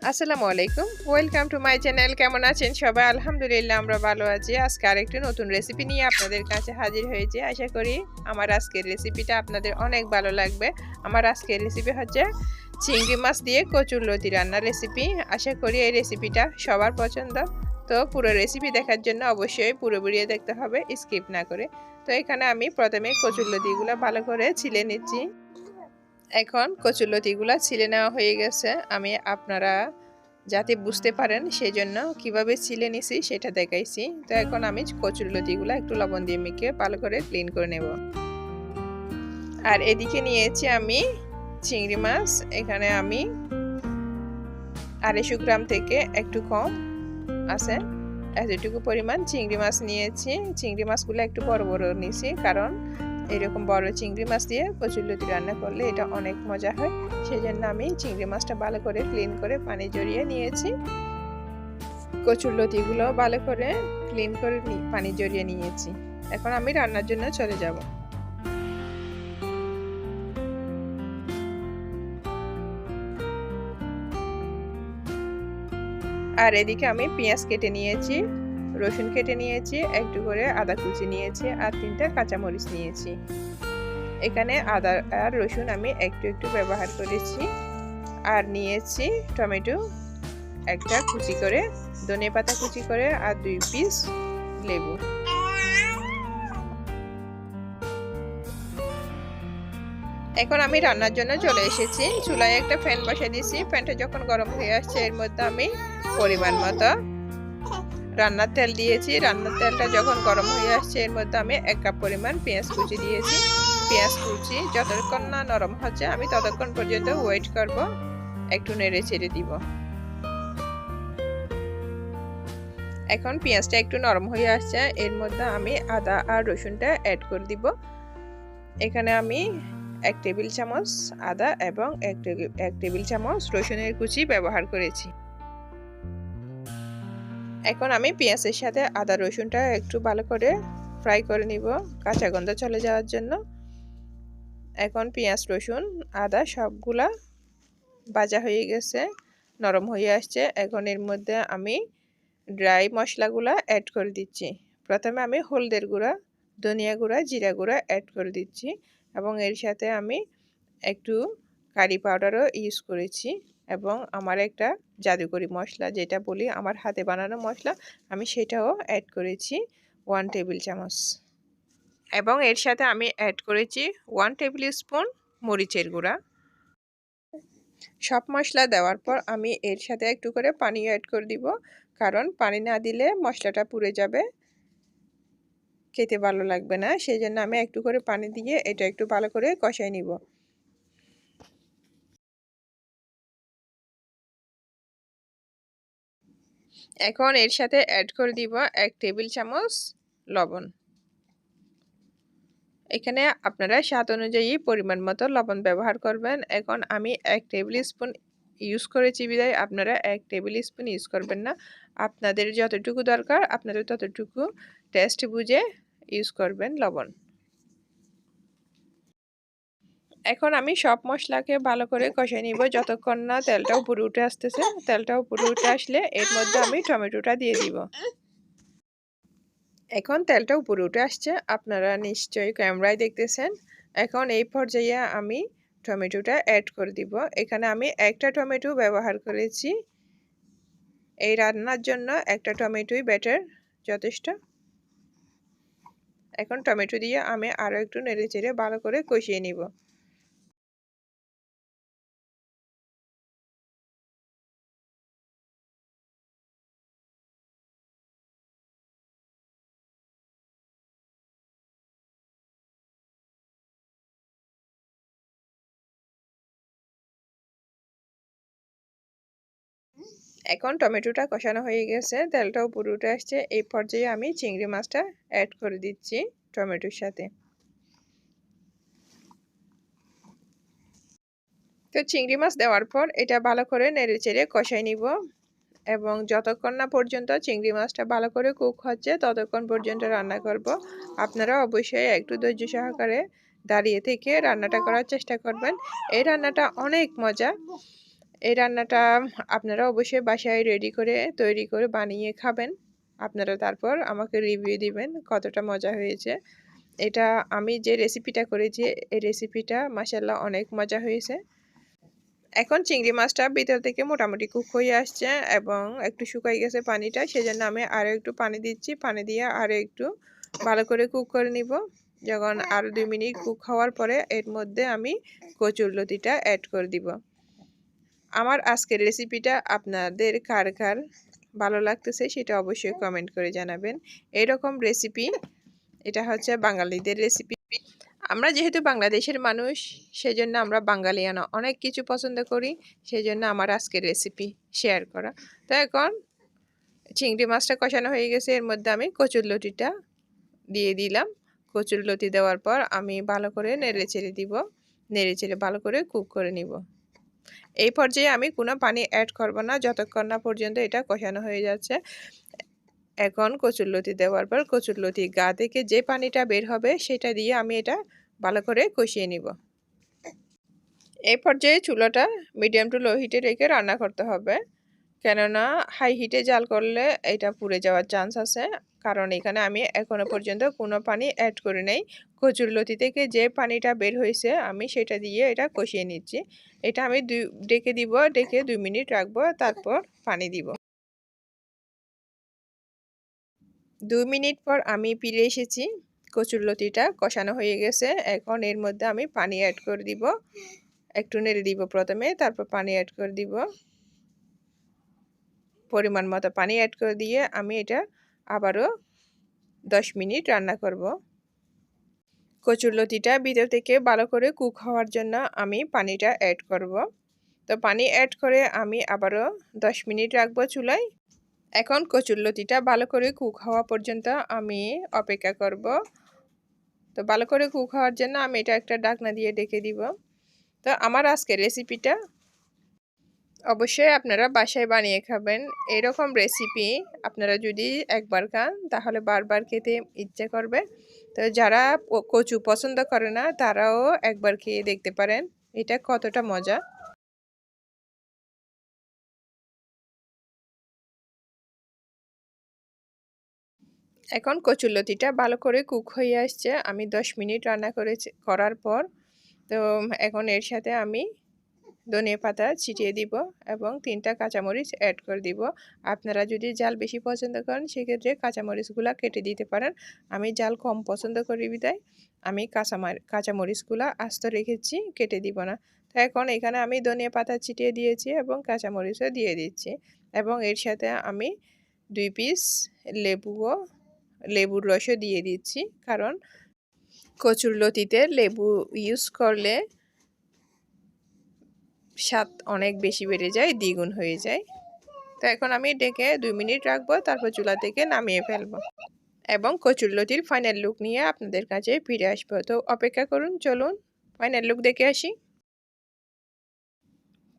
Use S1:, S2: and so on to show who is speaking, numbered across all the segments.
S1: আসসালামু আলাইকুম। Welcome to my channel. কেমন আছেন সবাই? আলহামদুলিল্লাহ আমরা ভালো আছি। আজকে আরেকটি নতুন রেসিপি নিয়ে আপনাদের কাছে হাজির হয়েছি। আশা করি আমার আজকের রেসিপিটা আপনাদের অনেক ভালো লাগবে। আমার আজকের রেসিপি হচ্ছে চিংড়ি মাছ দিয়ে কচুরলতি রান্নার রেসিপি। আশা করি এই রেসিপিটা সবার পছন্দ। তো পুরো রেসিপি দেখার জন্য অবশ্যই পুরো ভিডিও দেখতে হবে, স্কিপ না করে। তো এখানে আমি প্রথমে কচুরলতিগুলো ভালো করে ছিলে নিচ্ছি। এখন কচুরলতিগুলো ছিলে নেওয়া হয়ে গেছে। আমি আপনারা যাতে বুঝতে পারেন সেই জন্য কীভাবে ছিলে নিছি সেটা দেখাইছি। তো এখন আমি কচুরলতিগুলো একটু লবণ দিয়ে মেখে ভালো করে ক্লিন করে নেব। আর এদিকে নিয়েছি আমি চিংড়ি মাছ। এখানে আমি 250 গ্রাম থেকে একটু কম আছে এতটুকু পরিমাণ চিংড়ি মাছ নিয়েছি। চিংড়ি মাছগুলো একটু বড় বড় নিয়েছি, কারণ এরকম বড় চিংড়ি মাছ দিয়ে কচুরলতি রান্না করলে এটা অনেক মজা হয়। সেই জন্য আমি চিংড়ি মাছটা ভালো করে ক্লিন করে পানি জড়িয়ে নিয়েছি। কচুরলতিগুলো ভালো করে ক্লিন করে পানি জড়িয়ে নিয়েছি। এখন আমি রান্নার জন্য চলে যাব। আর এদিকে আমি পেঁয়াজ কেটে নিয়েছি, রসুন কেটে নিয়েছি, একটু করে আদা কুচি নিয়েছি, আর 3টা কাঁচামরিচ নিয়েছি। এখানে আদা আর রসুন আমি একটু একটু ব্যবহার করেছি। আর নিয়েছি টমেটো একটা কুচি করে, ধনেপাতা কুচি করে, আর 2 পিস লেবু। এখন আমি রান্নার জন্য চলে এসেছি। চুলায় একটা ফ্যান বসিয়ে দিয়েছি। ফ্যানটা যখন গরম হয়ে আসছে এর মধ্যে আমি পরিমাণ মতো রান্নার তেল দিয়েছি। রান্নার তেলটা যখন গরম হয়ে আসছে এর মধ্যে আমি 1 কাপ পরিমাণ পেঁয়াজ কুচি দিয়েছি। পেঁয়াজ কুচি যতক্ষণ না নরম হচ্ছে আমি ততক্ষণ পর্যন্ত ওয়েট করব, একটু নেড়ে ছেড়ে দিব। এখন পেঁয়াজটা একটু নরম হয়ে আসছে, এর মধ্যে আমি আদা আর রসুনটা অ্যাড করে দিব। এখানে আমি 1 টেবিল চামচ আদা এবং 1 টেবিল চামচ রসুনের কুচি ব্যবহার করেছি। এখন আমি পেঁয়াজের সাথে আদা রসুনটা একটু ভালো করে ফ্রাই করে নিব, কাঁচা গন্ধ চলে যাওয়ার জন্য। এখন পেঁয়াজ রসুন আদা সবগুলা ভাজা হয়ে গেছে, নরম হয়ে আসছে। এখন এর মধ্যে আমি ড্রাই মশলাগুলা অ্যাড করে দিচ্ছি। প্রথমে আমি হলদের গুঁড়া, ধনিয়া গুঁড়া, জিরা গুঁড়া অ্যাড করে দিচ্ছি, এবং এর সাথে আমি একটু কারি পাউডারও ইউজ করেছি, এবং আমার একটা জাদুকরি মশলা যেটা বলি আমার হাতে বানানো মশলা, আমি সেটাও অ্যাড করেছি 1 টেবিল চামচ। এবং এর সাথে আমি অ্যাড করেছি 1 টেবিল স্পুন মরিচের গুঁড়া। সব মশলা দেওয়ার পর আমি এর সাথে একটু করে পানি অ্যাড করে দিব, কারণ পানি না দিলে মশলাটা পুড়ে যাবে, খেতে ভালো লাগবে না। সেই জন্য আমি একটু করে পানি দিয়ে এটা একটু ভালো করে কষাই নিব। এখন এর সাথে অ্যাড করে দিব 1 টেবিল চামচ লবণ। এখানে আপনারা স্বাদ অনুযায়ী পরিমাণ মতো লবণ ব্যবহার করবেন। এখন আমি 1 টেবিল স্পুন ইউজ করেছি বিধায় আপনারা 1 টেবিল স্পুন ইউজ করবেন না। আপনাদের যতটুকু দরকার আপনাদের ততটুকু টেস্ট বুঝে ইউজ করবেন লবণ। এখন আমি সব মশলাকে ভালো করে কষিয়ে নিব যতক্ষণ না তেলটা উপরে উঠে আসতেছে। তেলটা উপরে উঠে আসলে এর মধ্যে আমি টমেটোটা দিয়ে দিব। এখন তেলটা উপরে উঠে আসছে, আপনারা নিশ্চয়ই ক্যামেরায় দেখতেছেন। এখন এই পর্যায়ে আমি টমেটোটা অ্যাড করে দিব। এখানে আমি একটা টমেটো ব্যবহার করেছি। এই রান্নার জন্য একটা টমেটোই বেটার, যথেষ্ট। এখন টমেটো দিয়ে আমি আরও একটু নেড়েচেড়ে ভালো করে কষিয়ে নিব। এখন টমেটোটা কষানো হয়ে গেছে, তেলটাও উপরে উঠে আসছে। এই পর্যায়ে আমি চিংড়ি মাছটা অ্যাড করে দিচ্ছি টমেটোর সাথে। তো চিংড়ি মাছ দেওয়ার পর এটা ভালো করে নেড়েচেড়ে কষাই নিব, এবং যতক্ষণ না পর্যন্ত চিংড়ি মাছটা ভালো করে কুক হচ্ছে ততক্ষণ পর্যন্ত রান্না করব। আপনারা অবশ্যই একটু ধৈর্য সহকারে দাঁড়িয়ে থেকে রান্নাটা করার চেষ্টা করবেন। এই রান্নাটা অনেক মজা। এই রান্নাটা আপনারা অবশ্যই বাসায় তৈরি করে বানিয়ে খাবেন। আপনারা তারপর আমাকে রিভিউ দিবেন কতটা মজা হয়েছে। এটা আমি যে রেসিপিটা করেছি এই রেসিপিটা মাশাআল্লাহ অনেক মজা হয়েছে। এখন চিংড়ি মাছটা ভিতর থেকে মোটামুটি কুক হয়ে আসছে এবং একটু শুকাই গেছে পানিটা, সেজন্য আমি আরও একটু পানি দিচ্ছি। পানি দিয়ে আরও একটু ভালো করে কুক করে নিব। যখন আরও 2 মিনিট কুক হওয়ার পরে এর মধ্যে আমি কচুরলতিটা অ্যাড করে দিব। আমার আজকের রেসিপিটা আপনাদের কার কার ভালো লাগতেছে সেটা অবশ্যই কমেন্ট করে জানাবেন। এরকম রেসিপি এটা হচ্ছে বাঙালিদের রেসিপি। আমরা যেহেতু বাংলাদেশের মানুষ সেজন্য আমরা বাঙালিয়ানা অনেক কিছু পছন্দ করি, সেজন্য আমার আজকের রেসিপি শেয়ার করা। তো এখন চিংড়ি মাছটা কষানো হয়ে গেছে, এর মধ্যে আমি কচুরলতিটা দিয়ে দিলাম। কচুরলতি দেওয়ার পর আমি ভালো করে নেড়েচেড়ে দিব, নেড়েচেড়ে ভালো করে কুক করে নিব। এই পর্যায়ে আমি কোনো পানি অ্যাড করব না যতক্ষণ না পর্যন্ত এটা কষানো হয়ে যাচ্ছে। এখন কচুরলতি দেওয়ার পর কচুরলতি গা থেকে যে পানিটা বের হবে সেটা দিয়ে আমি এটা ভালো করে কষিয়ে নিব। এই পর্যায়ে চুলাটা মিডিয়াম টু লো হিটে রেখে রান্না করতে হবে, কেননা হাই হিটে জাল করলে এটা পুড়ে যাওয়ার চান্স আছে। কারণ এখানে আমি এখনো পর্যন্ত কোনো পানি অ্যাড করি নাই। কচুরলতি থেকে যে পানিটা বের হয়েছে আমি সেটা দিয়ে এটা কষিয়ে নিচ্ছি। এটা আমি ডেকে দিব, ডেকে 2 মিনিট রাখবো, তারপর পানি দিব। 2 মিনিট পর আমি ফিরে এসেছি। কচুরলতিটা কষানো হয়ে গেছে। এখন এর মধ্যে আমি পানি অ্যাড করে দিব। একটু নেড়ে দিব প্রথমে, তারপর পানি অ্যাড করে দিব। পরিমাণ মতো পানি অ্যাড করে দিয়ে আমি এটা আবারও 10 মিনিট রান্না করব। কচুরলতিটা ভিতর থেকে ভালো করে কুক হওয়ার জন্য আমি পানিটা অ্যাড করব। তো পানি অ্যাড করে আমি আবারও 10 মিনিট রাখবো চুলায়। এখন কচুরলতিটা ভালো করে কুক হওয়া পর্যন্ত আমি অপেক্ষা করব। তো ভালো করে কুক হওয়ার জন্য আমি এটা একটা ঢাকনা দিয়ে ঢেকে দিব। তো আমার আজকের রেসিপিটা অবশ্যই আপনারা বাসায় বানিয়ে খাবেন। এরকম রেসিপি আপনারা যদি একবার খান তাহলে বারবার খেতে ইচ্ছে করবে। তো যারা কচু পছন্দ করে না তারাও একবার খেয়ে দেখতে পারেন এটা কতটা মজা। এখন কচুরলতিটা ভালো করে কুক হয়ে আসছে। আমি 10 মিনিট রান্না করার পর তো এখন এর সাথে আমি ধনিয়া পাতা ছিটিয়ে দিব এবং 3টা কাঁচামরিচ অ্যাড করে দিব। আপনারা যদি ঝাল বেশি পছন্দ করেন সেক্ষেত্রে কাঁচামরিচগুলো কেটে দিতে পারেন। আমি ঝাল কম পছন্দ করি বিধায় আমি কাঁচামরিচগুলো আস্ত রেখেছি, কেটে দিব না। তো এখন এখানে আমি ধনিয়া পাতা ছিটিয়ে দিয়েছি এবং কাঁচামরিচও দিয়ে দিচ্ছি এবং এর সাথে আমি 2 পিস লেবুর রসও দিয়ে দিচ্ছি, কারণ কচুরলতিতে লেবু ইউজ করলে স্বাদ অনেক বেশি বেড়ে যায়, দ্বিগুণ হয়ে যায়। তো এখন আমি ডেকে 2 মিনিট রাখবো, তারপর চুলা থেকে নামিয়ে ফেলবো এবং কচুরলতির ফাইনাল লুক নিয়ে আপনাদের কাছে ফিরে আসবো। তো অপেক্ষা করুন, চলুন ফাইনাল লুক দেখে আসি।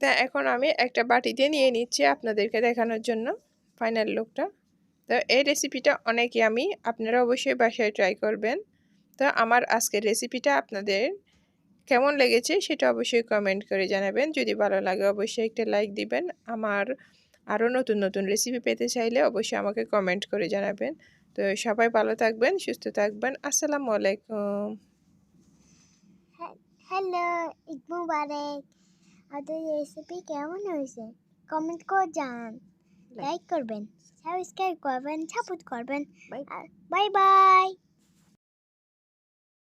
S1: তা এখন আমি একটা বাটিতে নিয়ে নিচ্ছি আপনাদেরকে দেখানোর জন্য ফাইনাল লুকটা। তো এই রেসিপিটা অনেক ইয়ামি, আপনারা অবশ্যই বাসায় ট্রাই করবেন। তো আমার আজকের রেসিপিটা আপনাদের কেমন লেগেছে সেটা অবশ্যই কমেন্ট করে জানাবেন। যদি ভালো লাগে অবশ্যই একটা লাইক দিবেন। আমার আরও নতুন নতুন রেসিপি পেতে চাইলে অবশ্যই আমাকে কমেন্ট করে জানাবেন। তো সবাই ভালো থাকবেন, সুস্থ থাকবেন। আসসালামু আলাইকুম।
S2: হ্যালো, ঈদ মুবারক। আমাদের রেসিপি কেমন হয়েছে কমেন্ট করে জানান, লাইক করবেন, সাবস্ক্রাইব করবেন, সাপোর্ট করবেন। Bye bye.